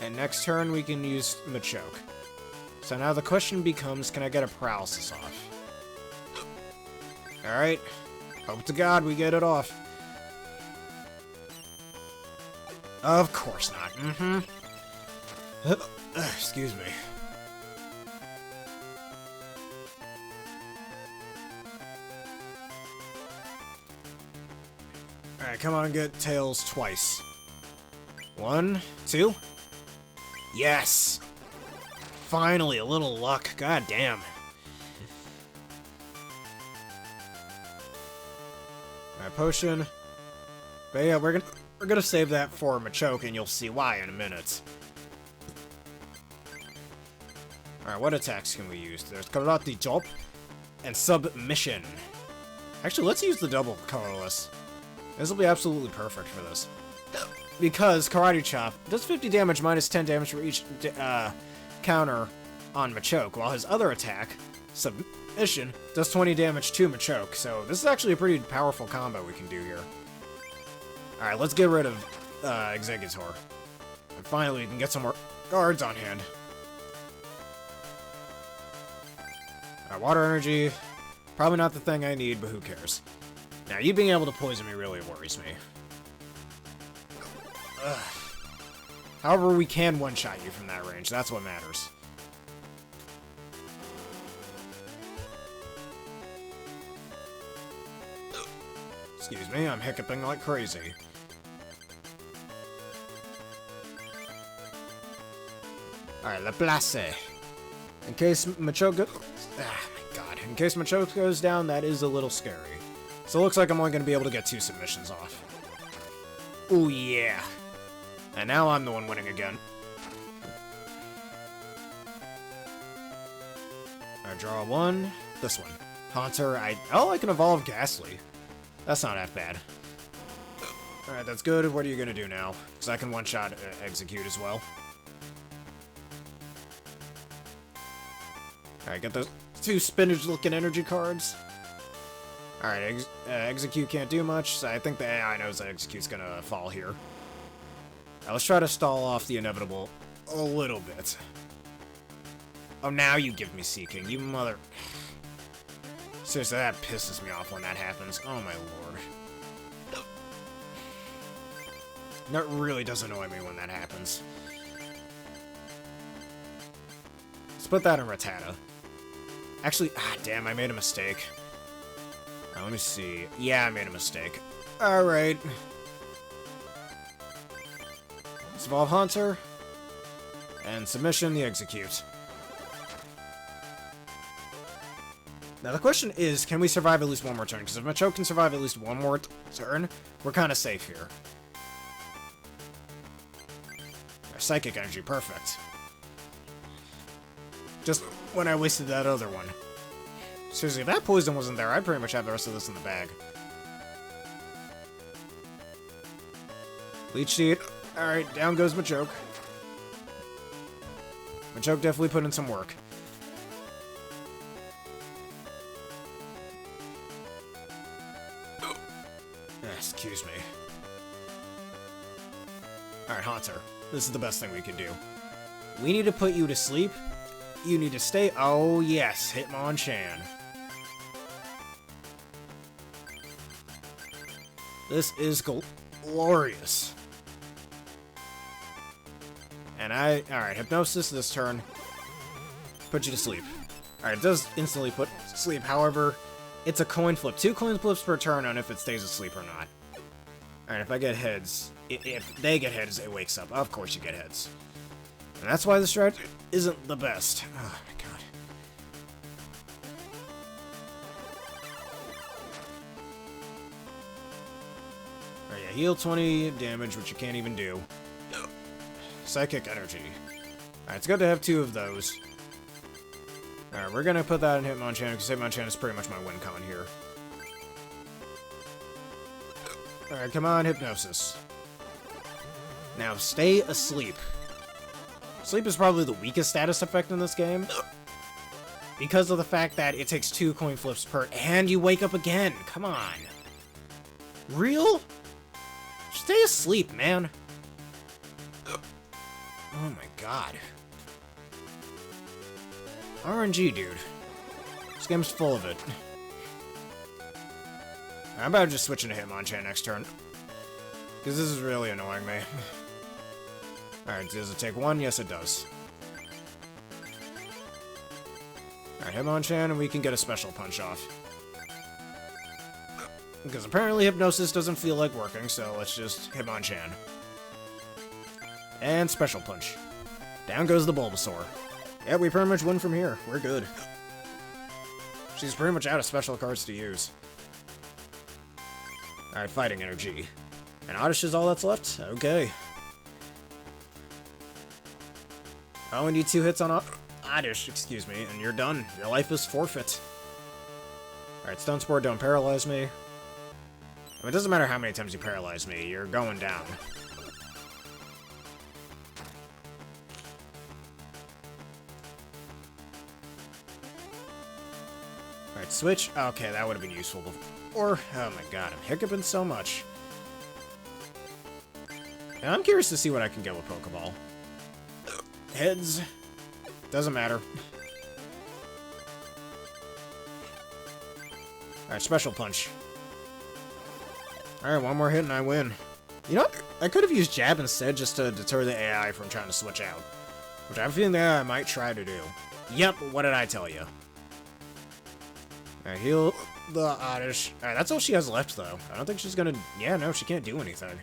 And next turn, we can use Machoke. So now the question becomes, can I get a paralysis off? Alright. Hope to God we get it off. Of course not. Excuse me. Alright, come on, get Tails twice. 1, 2. Yes! Finally, a little luck. God damn. Alright, potion. But yeah, we're gonna save that for Machoke, and you'll see why in a minute. Alright, what attacks can we use? There's Karate Chop and Submission. Actually, let's use the double colorless. This will be absolutely perfect for this. Because Karate Chop does 50 damage minus 10 damage for each counter on Machoke, while his other attack, Submission, does 20 damage to Machoke. So this is actually a pretty powerful combo we can do here. Alright, let's get rid of Exeggutor. And finally, we can get some more guards on hand. Alright, Water Energy. Probably not the thing I need, but who cares. Now, you being able to poison me really worries me. Ugh. However, we can one-shot you from that range. That's what matters. Excuse me, I'm hiccuping like crazy. Alright, Laplace. In case Machoke... Ah, my god. In case Machoke goes down, that is a little scary. So it looks like I'm only going to be able to get 2 submissions off. Ooh, yeah. And now I'm the one winning again. Alright, draw 1. This one. Haunter, Oh, I can evolve Ghastly. That's not that bad. Alright, that's good. What are you going to do now? Because I can one-shot Execute as well. Alright, get those 2 spinach-looking energy cards. Alright, Execute can't do much, so I think the AI knows that Execute's gonna fall here. Now, let's try to stall off the inevitable a little bit. Oh, now you give me Seeking, you mother... Seriously, that pisses me off when that happens. Oh my lord. That really does annoy me when that happens. Let's put that in Rattata. Actually, damn, I made a mistake. Let me see. Yeah, I made a mistake. Alright. Let's evolve Haunter. And Submission the Execute. Now the question is, can we survive at least one more turn? Because if Machoke can survive at least one more turn, we're kind of safe here. Our Psychic Energy, perfect. Just when I wasted that other one. Seriously, if that poison wasn't there, I'd pretty much have the rest of this in the bag. Leech Seed. Alright, down goes Machoke. Machoke definitely put in some work. Excuse me. Alright, Haunter. This is the best thing we can do. We need to put you to sleep. You need to stay. Oh, yes. Hitmonchan. This is glorious. And alright, Hypnosis this turn. Put you to sleep. Alright, it does instantly put to sleep. However, It's a coin flip. 2 coin flips per turn on if it stays asleep or not. Alright, if I get heads, if they get heads, it wakes up. Of course you get heads. And that's why the strat isn't the best. Oh my god. Alright, yeah, heal 20 damage, which you can't even do. Psychic energy. Alright, it's good to have 2 of those. Alright, we're gonna put that in Hitmonchan, because Hitmonchan is pretty much my win con here. Alright, come on, Hypnosis. Now, stay asleep. Sleep is probably the weakest status effect in this game. Because of the fact that it takes 2 coin flips per... And you wake up again! Come on! Real? Stay asleep, man! Oh my god. RNG, dude. This game's full of it. I'm about to just switch into Hitmonchan next turn. Because this is really annoying me. Alright, does it take 1? Yes, it does. Alright, Hitmonchan, and we can get a special punch off. Because apparently Hypnosis doesn't feel like working, so let's just Hitmonchan. And special punch. Down goes the Bulbasaur. Yeah, we pretty much win from here. We're good. She's pretty much out of special cards to use. Alright, Fighting Energy. And Oddish is all that's left? Okay. I only need 2 hits on Oddish, excuse me, and you're done. Your life is forfeit. Alright, Stone Spore, don't paralyze me. I mean, it doesn't matter how many times you paralyze me, you're going down. Alright, switch. Okay, that would have been useful before. Oh my god, I'm hiccuping so much. And I'm curious to see what I can get with Pokeball. Heads. Doesn't matter. Alright, special punch. Alright, 1 more hit and I win. You know what? I could have used Jab instead just to deter the AI from trying to switch out. Which I'm feeling that I might try to do. Yep, what did I tell you? Alright, heal the Oddish. Alright, that's all she has left, though. I don't think she's gonna... Yeah, no, she can't do anything.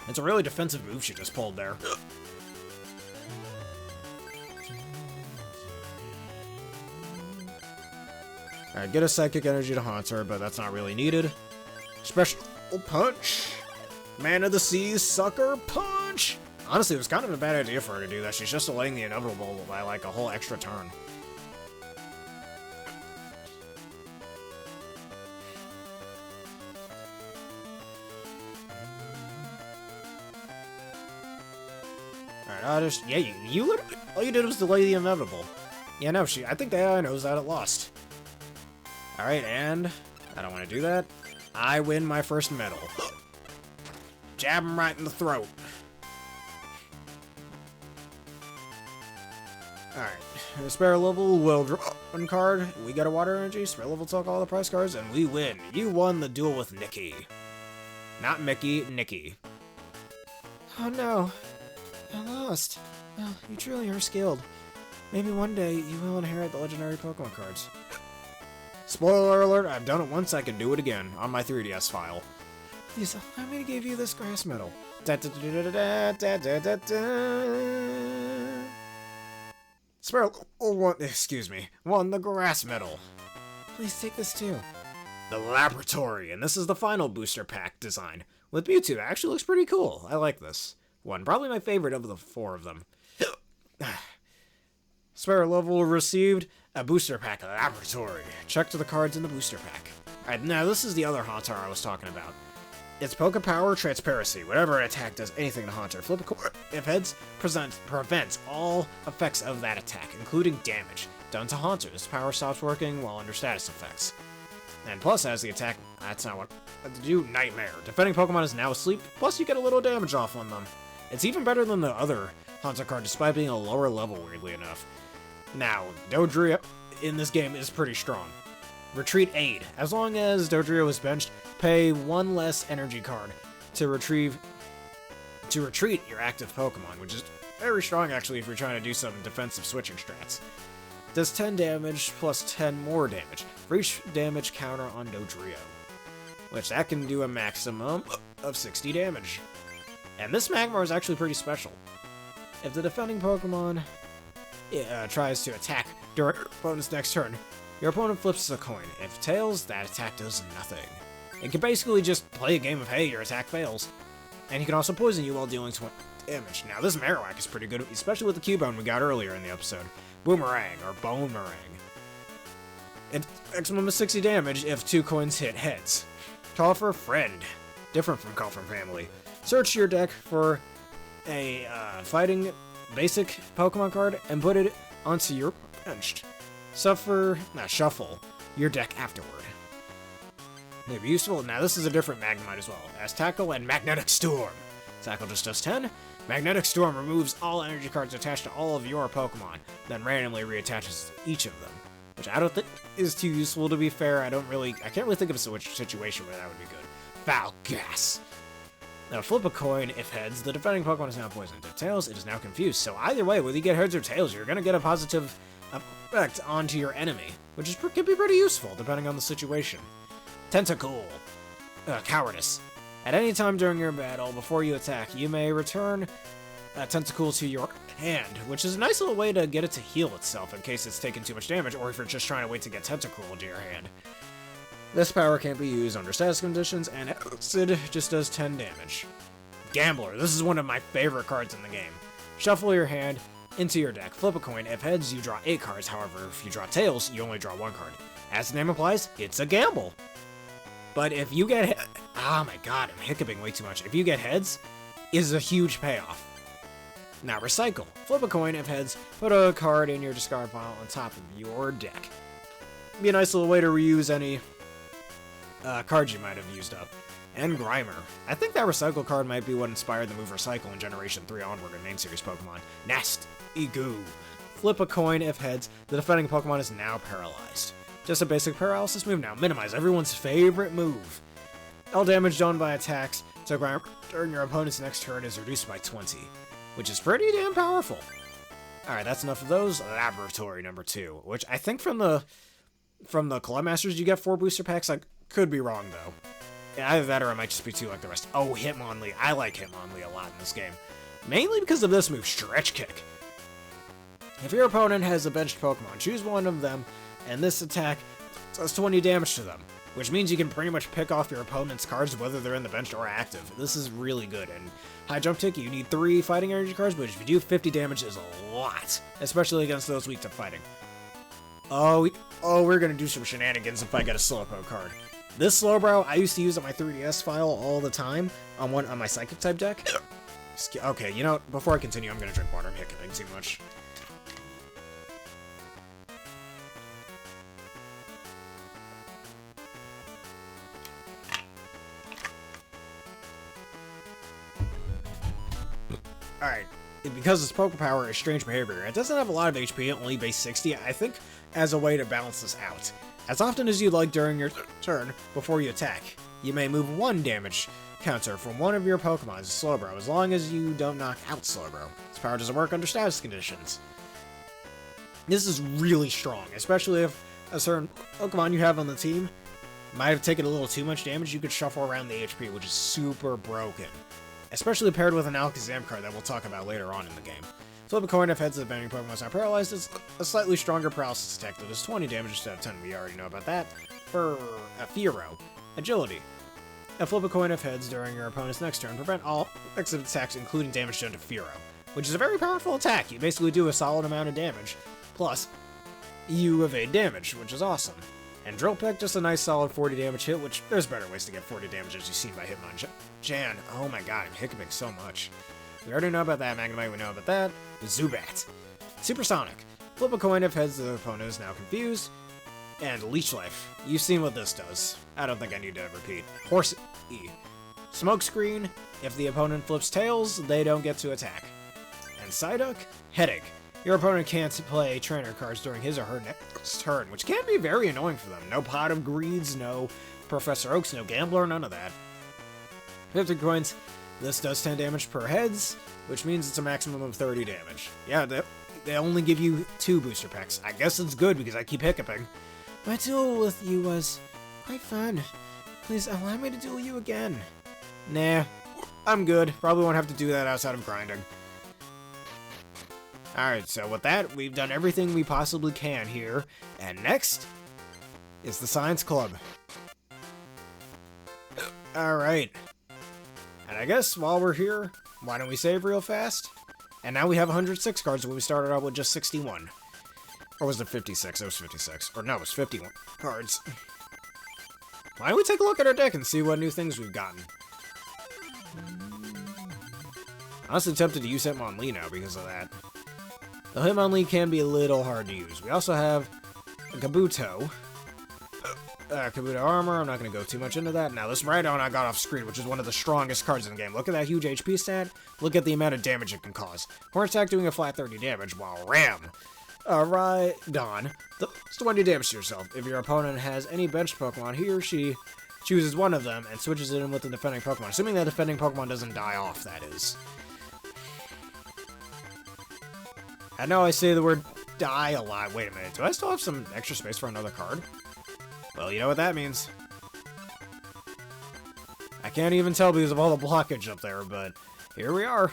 It's a really defensive move she just pulled there. Alright, get a Psychic Energy to haunt her, but that's not really needed. Special punch! Man of the Seas, Sucker Punch! Honestly, it was kind of a bad idea for her to do that. She's just delaying the inevitable by, like, a whole extra turn. Alright, Oddish. Yeah, you all you did was delay the inevitable. Yeah, no, I think the AI knows that it lost. Alright, and I don't want to do that. I win my first medal. Jab him right in the throat. Alright, spare level will draw 1 card. We get a water energy. Spare level took all the prize cards, and we win. You won the duel with Nikki. Not Mickey, Nikki. Oh no. I lost. Well, you truly are skilled. Maybe one day you will inherit the legendary Pokemon cards. Spoiler alert, I've done it once, I can do it again, on my 3DS file. Please, allow me to give you this grass medal. Sparrow, won the grass medal. Please take this too. The Laboratory, and this is the final booster pack design. With Mewtwo, it actually looks pretty cool. I like this one. Probably my favorite of the 4 of them. Sparrow level received a booster pack Laboratory. Check to the cards in the booster pack. Alright, now this is the other Haunter I was talking about. It's Poke Power Transparency. Whatever attack does anything to Haunter, flip a coin. If heads, prevents all effects of that attack, including damage done to Haunter. This power stops working while under status effects. And plus, as the attack, that's not what to do. Nightmare. Defending Pokemon is now asleep, plus you get a little damage off on them. It's even better than the other Haunter card, despite being a lower level, weirdly enough. Now, Dodrio in this game is pretty strong. Retreat Aid. As long as Dodrio is benched, pay 1 less energy card to retreat your active Pokemon, which is very strong actually if you're trying to do some defensive switching strats. Does 10 damage plus 10 more damage for each damage counter on Dodrio, which that can do a maximum of 60 damage. And this Magmar is actually pretty special. If the defending Pokemon tries to attack during your opponent's next turn, your opponent flips a coin. If tails, that attack does nothing. It can basically just play a game of, hey, your attack fails. And he can also poison you while dealing 20 damage. Now, this Marowak is pretty good, especially with the Cubone we got earlier in the episode. Boomerang, or Bonemerang. It's maximum of 60 damage if 2 coins hit heads. Call for a friend. Different from Call from Family. Search your deck for a fighting basic Pokemon card and put it onto your bench. Shuffle your deck afterward. May be useful. Now this is a different Magnemite as well. As Tackle and Magnetic Storm. Tackle just does 10. Magnetic Storm removes all energy cards attached to all of your Pokemon, then randomly reattaches each of them. Which I don't think is too useful, to be fair. I can't really think of a situation where that would be good. Foul Gas. Now flip a coin. If heads, the defending Pokemon is now poisoned. If tails, it is now confused. So either way, whether you get heads or tails, you're going to get a positive effect onto your enemy, which can be pretty useful depending on the situation. Tentacool. Cowardice. At any time during your battle, before you attack, you may return a Tentacool to your hand, which is a nice little way to get it to heal itself in case it's taken too much damage, or if you're just trying to wait to get Tentacool into your hand. This power can't be used under status conditions, and Acid just does 10 damage. Gambler. This is one of my favorite cards in the game. Shuffle your hand into your deck. Flip a coin. If heads, you draw 8 cards. However, if you draw tails, you only draw 1 card. As the name implies, it's a gamble. But if you get oh my god, I'm hiccuping way too much. If you get heads, is a huge payoff. Now recycle. Flip a coin. If heads, put a card in your discard pile on top of your deck. Be a nice little way to reuse any cards you might have used up. And Grimer. I think that recycle card might be what inspired the move Recycle in Generation 3 onward in main series Pokemon. Nasty Goo. Flip a coin. If heads, the defending Pokemon is now paralyzed. Just a basic paralysis move now. Minimize, everyone's favorite move. All damage done by attacks to Grimer during your opponent's next turn is reduced by 20, which is pretty damn powerful. Alright, that's enough of those. Laboratory number 2, which I think from the Club Masters you get 4 booster packs. I could be wrong, though. Yeah, either that or I might just be too like the rest. Oh, Hitmonlee. I like Hitmonlee a lot in this game. Mainly because of this move, Stretch Kick. If your opponent has a benched Pokemon, choose one of them, and this attack does 20 damage to them, which means you can pretty much pick off your opponent's cards whether they're in the bench or active. This is really good, and High Jump Tick, you need 3 fighting energy cards, but if you do 50 damage is a lot, especially against those weak to fighting. Oh, we're gonna do some shenanigans if I get a Slowpoke card. This Slowbro, I used to use on my 3DS file all the time on my Psychic type deck. Okay, you know what? Before I continue, I'm gonna drink water. I'm hiccuping too much. Alright, because its Poke Power is Strange Behavior, it doesn't have a lot of HP, only base 60, I think, as a way to balance this out. As often as you'd like during your turn, before you attack, you may move 1 damage counter from one of your Pokemon as Slowbro, as long as you don't knock out Slowbro. This power doesn't work under status conditions. This is really strong, especially if a certain Pokemon you have on the team might have taken a little too much damage. You could shuffle around the HP, which is super broken. Especially paired with an Alakazam card that we'll talk about later on in the game. Flip a coin. If heads of the defending Pokemon is not paralyzed, it's a slightly stronger paralysis attack that does 20 damage instead of 10. We already know about that. For a Fearow. Agility. And flip a coin. If heads during your opponent's next turn, prevent all exit attacks, including damage done to Fearow, which is a very powerful attack. You basically do a solid amount of damage, plus you evade damage, which is awesome. And Drill Peck, just a nice solid 40 damage hit, which there's better ways to get 40 damage as you've seen by Hitmonchan. Oh my god, I'm hiccuping so much. We already know about that. Magnemite, we know about that. Zubat. Supersonic. Flip a coin. If heads, the opponent is now confused. And Leech Life. You've seen what this does. I don't think I need to repeat. Horsey. Smokescreen. If the opponent flips tails, they don't get to attack. And Psyduck. Headache. Your opponent can't play trainer cards during his or her next turn, which can be very annoying for them. No Pot of Greeds, no Professor Oaks, no Gambler, none of that. 50 coins. This does 10 damage per heads, which means it's a maximum of 30 damage. Yeah, they only give you 2 booster packs. I guess it's good because I keep hiccuping. My duel with you was quite fun. Please allow me to duel you again. Nah, I'm good. Probably won't have to do that outside of grinding. Alright, so with that, we've done everything we possibly can here. And next is the Science Club. Alright. And I guess while we're here, why don't we save real fast? And now we have 106 cards when we started out with just 61. Or was it 56? It was 56. Or no, it was 51 cards. Why don't we take a look at our deck and see what new things we've gotten? Honestly tempted to use Hitmonlee now because of that. The Hitmonlee can be a little hard to use. We also have a Kabuto. Kabuto armor, I'm not going to go too much into that. Now, this Rhydon I got off screen, which is one of the strongest cards in the game. Look at that huge HP stat. Look at the amount of damage it can cause. Horn attack doing a flat 30 damage, while Ram. Rhydon does 20 damage to yourself. If your opponent has any benched Pokemon, he or she chooses one of them and switches it in with the defending Pokemon. Assuming that defending Pokemon doesn't die off, that is. I know I say the word die a lot. Wait a minute, do I still have some extra space for another card? Well, you know what that means. I can't even tell because of all the blockage up there, but here we are.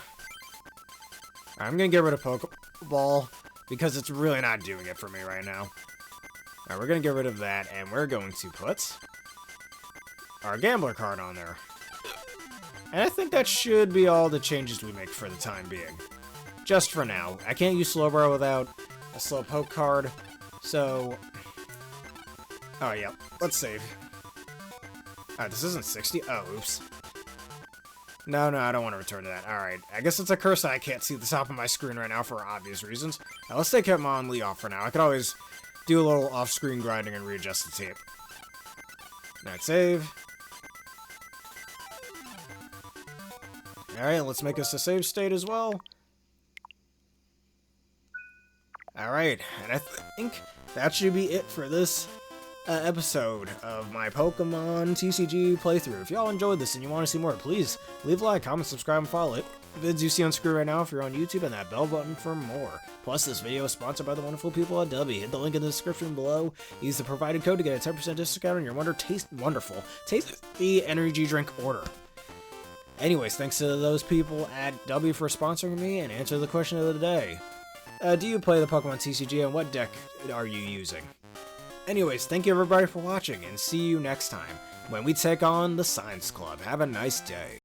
I'm gonna get rid of Pokeball because it's really not doing it for me right now. Alright, we're gonna get rid of that, and we're going to put our Gambler card on there. And I think that should be all the changes we make for the time being. Just for now. I can't use Slowbro without a Slowpoke card, so... Oh, yeah. Let's save. Alright, this isn't 60? Oh, oops. No, I don't want to return to that. Alright, I guess it's a curse that I can't see the top of my screen right now for obvious reasons. Now, let's take Hitmonlee off for now. I could always do a little off-screen grinding and readjust the tape. Alright, save. Alright, let's make this a save state as well. Alright, and I think that should be it for this episode of my Pokemon TCG playthrough. If y'all enjoyed this and you want to see more, please leave a like, comment, subscribe, and follow it. Vids you see on screen right now if you're on YouTube, and that bell button for more. Plus, this video is sponsored by the wonderful people at W. Hit the link in the description below. Use the provided code to get a 10% discount on your wonderful tasty energy drink order. Anyways, thanks to those people at W for sponsoring me, and answer the question of the day. Do you play the Pokemon TCG, and what deck are you using? Anyways, thank you everybody for watching, and see you next time, when we take on the Science Club. Have a nice day.